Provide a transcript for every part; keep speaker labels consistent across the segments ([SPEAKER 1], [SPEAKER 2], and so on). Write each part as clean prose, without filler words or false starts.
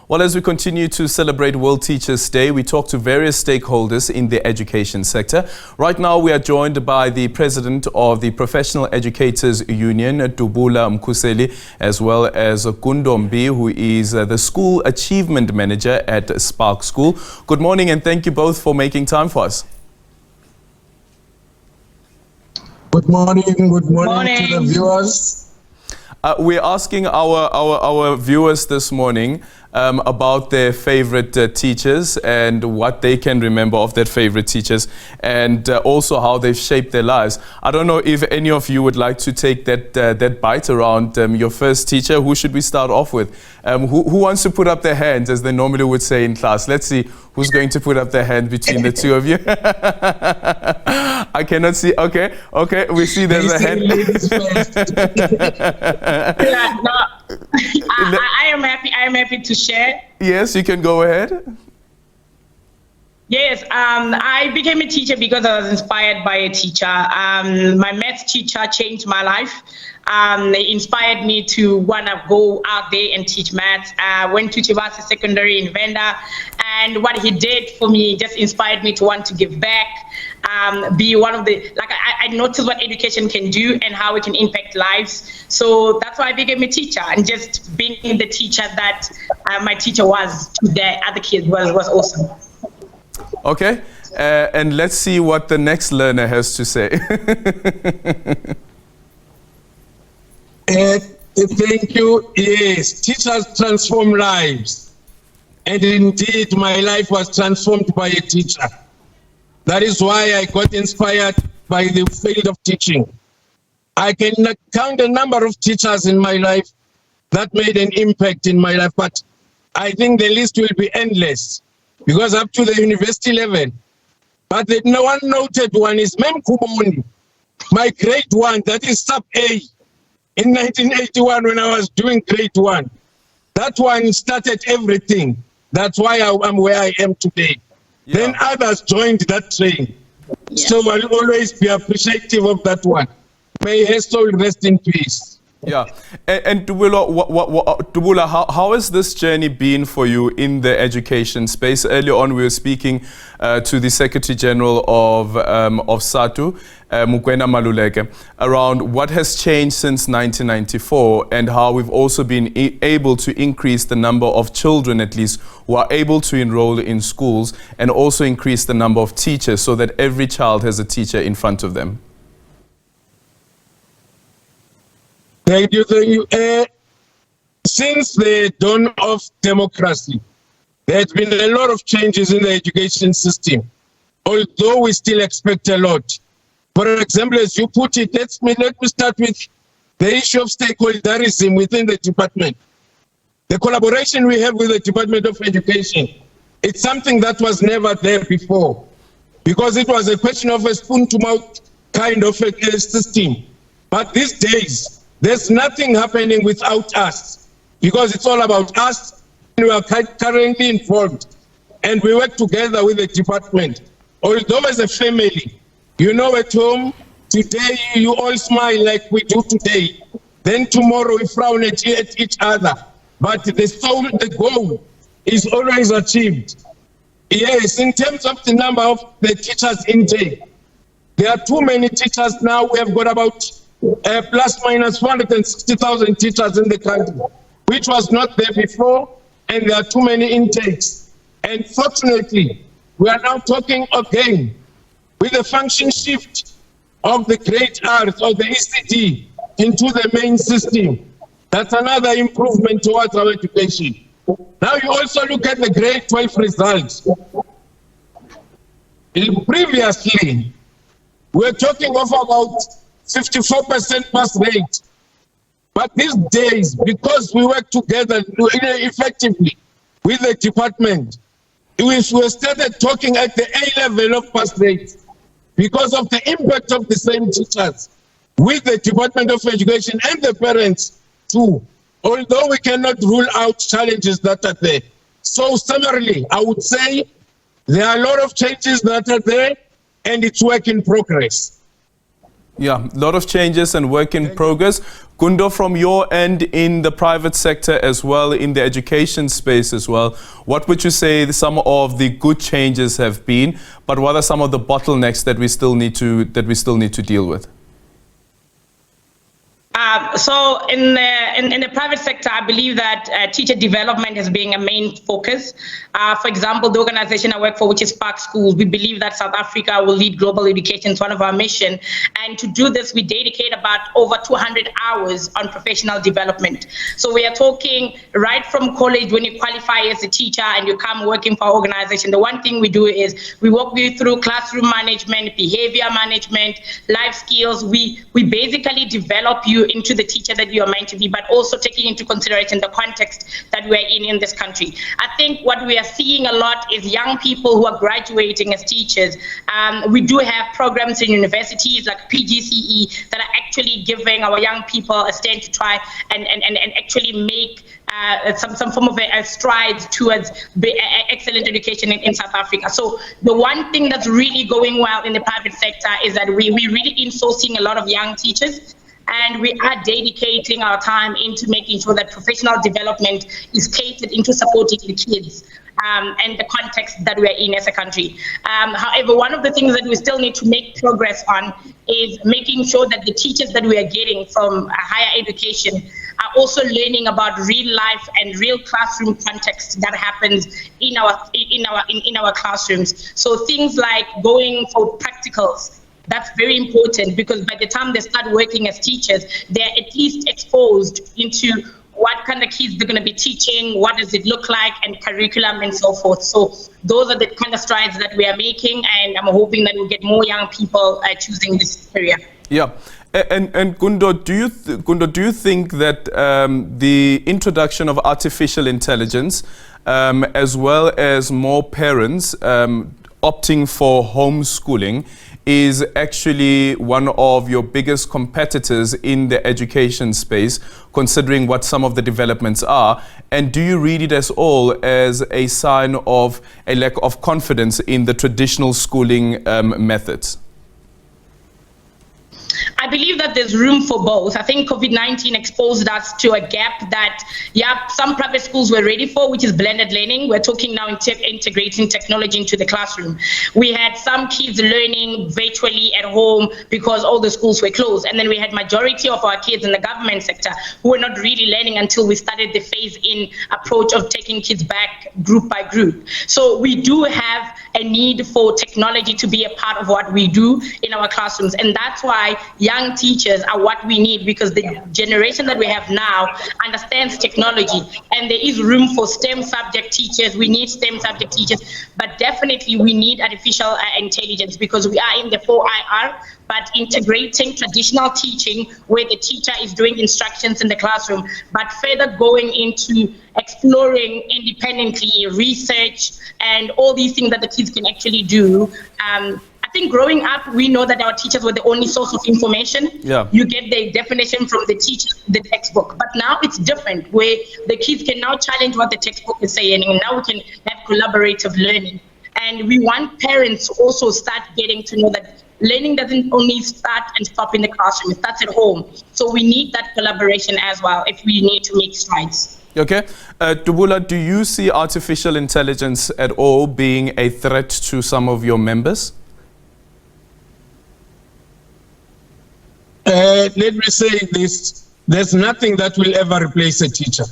[SPEAKER 1] Well, as we continue to celebrate World Teachers' Day, we talk to various stakeholders in the education sector. Right now, we are joined by the president of the Professional Educators Union, Dubula Mkhuseli, as well as Gundo Mmbi, who is the School Achievement Manager at Spark School. Good morning, and thank you both for making time for us.
[SPEAKER 2] Good morning to the viewers.
[SPEAKER 1] We're asking our viewers this morning about their favorite teachers and what they can remember of their favorite teachers, and also how they've shaped their lives. I don't know if any of you would like to take that bite around your first teacher. Who should we start off with? Who wants to put up their hands, as they normally would say in class? Let's see who's going to put up their hand between the two of you. I cannot see. Okay, we see there's a hand.
[SPEAKER 3] Yeah, no, I am happy to share.
[SPEAKER 1] Yes, you can go ahead.
[SPEAKER 3] Yes, I became a teacher because I was inspired by a teacher. My maths teacher changed my life. It inspired me to want to go out there and teach maths. I went to Chibasa Secondary in Venda, and what he did for me just inspired me to want to give back. Be one of the, I noticed what education can do and how it can impact lives. So that's why I became a teacher, and just being the teacher that my teacher was to the other kids was awesome.
[SPEAKER 1] Okay, and let's see what the next learner has to say.
[SPEAKER 2] Thank you. Yes, teachers transform lives. And indeed, my life was transformed by a teacher. That is why I got inspired by the field of teaching. I can count a number of teachers in my life that made an impact in my life, but I think the list will be endless, because up to the university level. But the one noted one is Mem Kuboni, my grade 1, that is sub A, in 1981 when I was doing grade 1. That one started everything. That's why I'm where I am today. Yeah. Then others joined that train. Yes. So I'll always be appreciative of that one. May her soul rest in peace.
[SPEAKER 1] Yeah, and Dubula, how has this journey been for you in the education space? Earlier on, we were speaking to the Secretary General of SATU, Mukwena Maluleke, around what has changed since 1994 and how we've also been able to increase the number of children, at least, who are able to enroll in schools, and also increase the number of teachers so that every child has a teacher in front of them.
[SPEAKER 2] Thank you. Since the dawn of democracy, there has been a lot of changes in the education system, although we still expect a lot. For example, as you put it, let me start with the issue of stakeholderism within the department. The collaboration we have with the Department of Education, it's something that was never there before, because it was a question of a spoon-to-mouth kind of a system. But these days, there's nothing happening without us, because it's all about us, and we are currently involved, and we work together with the department. Although as a family, you know, at home, today you all smile like we do today, then tomorrow we frown at each other, but the goal is always achieved. Yes, in terms of the number of the teachers intake, there are too many teachers now. We have got about plus minus 460,000 teachers in the country, which was not there before, and there are too many intakes. And fortunately, we are now talking again with the function shift of the great R's or the ECD into the main system. That's another improvement towards our education. Now you also look at the grade 12 results. Previously, we were talking of about 54% pass rate. But these days, because we work together effectively with the department, we started talking at the A level of pass rate because of the impact of the same teachers with the Department of Education and the parents too, although we cannot rule out challenges that are there. So summarily, I would say there are a lot of changes that are there, and it's work in progress.
[SPEAKER 1] Yeah, a lot of changes and work in progress. Gundo, from your end in the private sector as well, in the education space as well, what would you say some of the good changes have been, but what are some of the bottlenecks that we still need to deal with?
[SPEAKER 3] So in the private sector, I believe that teacher development is being a main focus. For example, the organization I work for, which is Spark Schools, we believe that South Africa will lead global education. It's one of our mission. And to do this, we dedicate about over 200 hours on professional development. So we are talking right from college, when you qualify as a teacher and you come working for our organization, the one thing we do is we walk you through classroom management, behavior management, life skills. We basically develop you into the teacher that you are meant to be, but also taking into consideration the context that we are in this country. I think what we are seeing a lot is young people who are graduating as teachers. We do have programs in universities like PGCE that are actually giving our young people a stand to try and actually make some form of a stride towards excellent education in South Africa. So the one thing that's really going well in the private sector is that we're really insourcing a lot of young teachers, and we are dedicating our time into making sure that professional development is catered into supporting the kids and the context that we're in as a country. However, one of the things that we still need to make progress on is making sure that the teachers that we are getting from higher education are also learning about real life and real classroom context that happens in our classrooms. So things like going for practicals. That's very important, because by the time they start working as teachers, they're at least exposed into what kind of kids they're going to be teaching, what does it look like, and curriculum and so forth. So those are the kind of strides that we are making, and I'm hoping that we'll get more young people choosing this area.
[SPEAKER 1] Yeah. And Gundo, do you think that the introduction of artificial intelligence, as well as more parents opting for homeschooling, is actually one of your biggest competitors in the education space, considering what some of the developments are? And do you read it as all as a sign of a lack of confidence in the traditional schooling methods?
[SPEAKER 3] I believe that there's room for both. I think COVID-19 exposed us to a gap that, some private schools were ready for, which is blended learning. We're talking now integrating technology into the classroom. We had some kids learning virtually at home because all the schools were closed. And then we had majority of our kids in the government sector who were not really learning until we started the phase-in approach of taking kids back group by group. So we do have a need for technology to be a part of what we do in our classrooms. And that's why young teachers are what we need, because the generation that we have now understands technology, and there is room for STEM subject teachers. We need STEM subject teachers, but definitely we need artificial intelligence, because we are in the 4IR, but integrating traditional teaching where the teacher is doing instructions in the classroom, but further going into exploring independently research and all these things that the kids can actually do. I think growing up, we know that our teachers were the only source of information.
[SPEAKER 1] Yeah.
[SPEAKER 3] You get the definition from the teacher, the textbook. But now it's different, where the kids can now challenge what the textbook is saying, and now we can have collaborative learning. And we want parents to also start getting to know that learning doesn't only start and stop in the classroom, it starts at home. So we need that collaboration as well if we need to make strides.
[SPEAKER 1] Okay. Dubula, do you see artificial intelligence at all being a threat to some of your members?
[SPEAKER 2] Let me say this, there's nothing that will ever replace a teacher,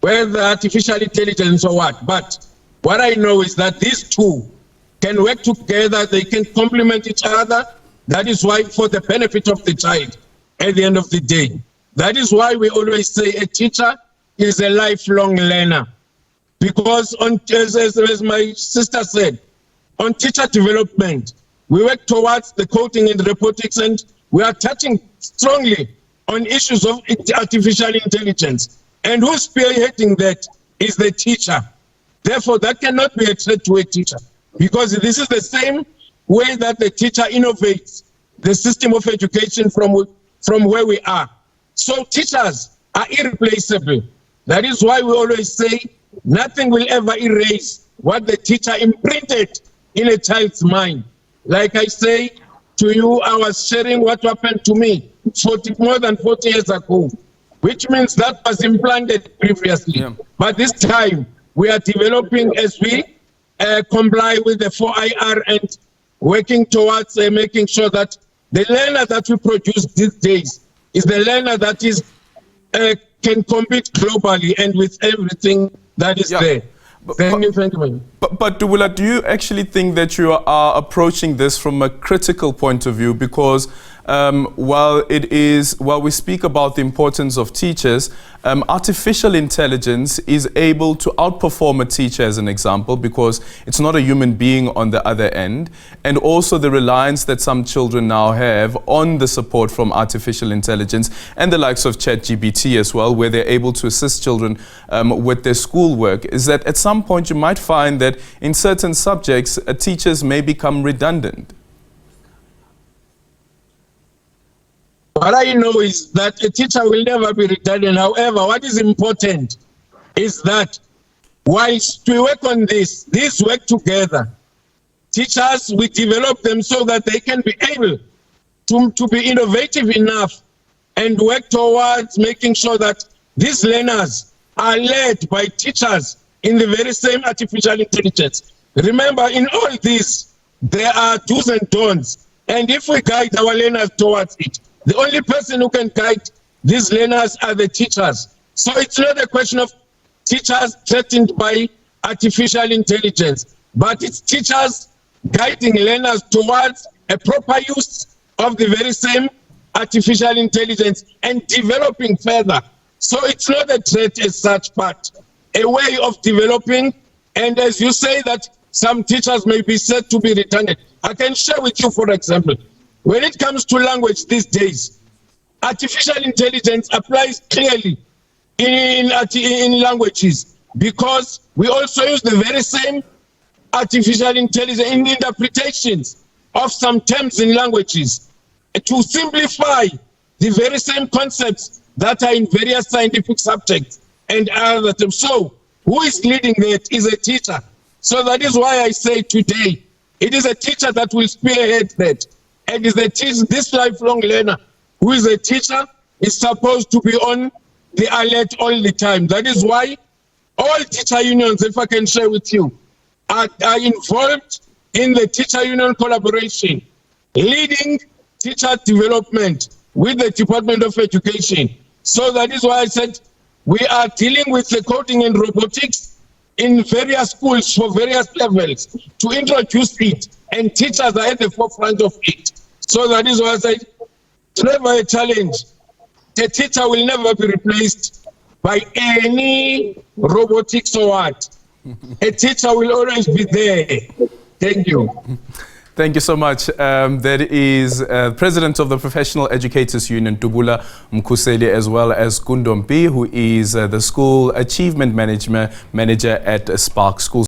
[SPEAKER 2] whether artificial intelligence or what. But what I know is that these two can work together, they can complement each other. That is why, for the benefit of the child at the end of the day. That is why we always say a teacher is a lifelong learner. Because as my sister said, on teacher development, we work towards the coding and robotics, and we are touching strongly on issues of artificial intelligence. And who's spearheading that is the teacher. Therefore, that cannot be a threat to a teacher, because this is the same way that the teacher innovates the system of education from where we are. So teachers are irreplaceable. That is why we always say nothing will ever erase what the teacher imprinted in a child's mind. Like I say, to you, I was sharing what happened to me more than 40 years ago, which means that was implanted previously.
[SPEAKER 1] Yeah.
[SPEAKER 2] But this time, we are developing as we comply with the 4IR and working towards making sure that the learner that we produce these days is the learner that is can compete globally and with everything that is there. Thank you.
[SPEAKER 1] But Dubula, do you actually think that you are approaching this from a critical point of view? Because while we speak about the importance of teachers, artificial intelligence is able to outperform a teacher, as an example, because it's not a human being on the other end. And also the reliance that some children now have on the support from artificial intelligence and the likes of ChatGPT as well, where they're able to assist children with their schoolwork, is that at some point you might find that in certain subjects, teachers may become redundant.
[SPEAKER 2] What I know is that a teacher will never be redundant. However, what is important is that whilst we work on this work together. Teachers, we develop them so that they can be able to be innovative enough and work towards making sure that these learners are led by teachers in the very same artificial intelligence. Remember, in all this, there are do's and don'ts. And if we guide our learners towards it, the only person who can guide these learners are the teachers. So it's not a question of teachers threatened by artificial intelligence, but it's teachers guiding learners towards a proper use of the very same artificial intelligence and developing further. So it's not a threat as such, but a way of developing. And as you say that some teachers may be said to be redundant, I can share with you, for example, when it comes to language these days, artificial intelligence applies clearly in languages, because we also use the very same artificial intelligence in interpretations of some terms in languages to simplify the very same concepts that are in various scientific subjects and other terms. So who is leading that is a teacher. So that is why I say today, it is a teacher that will spearhead that. And is the teacher, this lifelong learner who is a teacher is supposed to be on the alert all the time. That is why all teacher unions, if I can share with you, are involved in the teacher union collaboration, leading teacher development with the Department of Education. So that is why I said we are dealing with the coding and robotics in various schools for various levels to introduce it, and teachers are at the forefront of it. So that is why I said, it's never a challenge. The teacher will never be replaced by any robotics or what. A teacher will always be there. Thank you.
[SPEAKER 1] Thank you so much. That is President of the Professional Educators Union, Dubula Mkhuseli, as well as Gundo Mmbi, who is the School Achievement Manager at Spark Schools.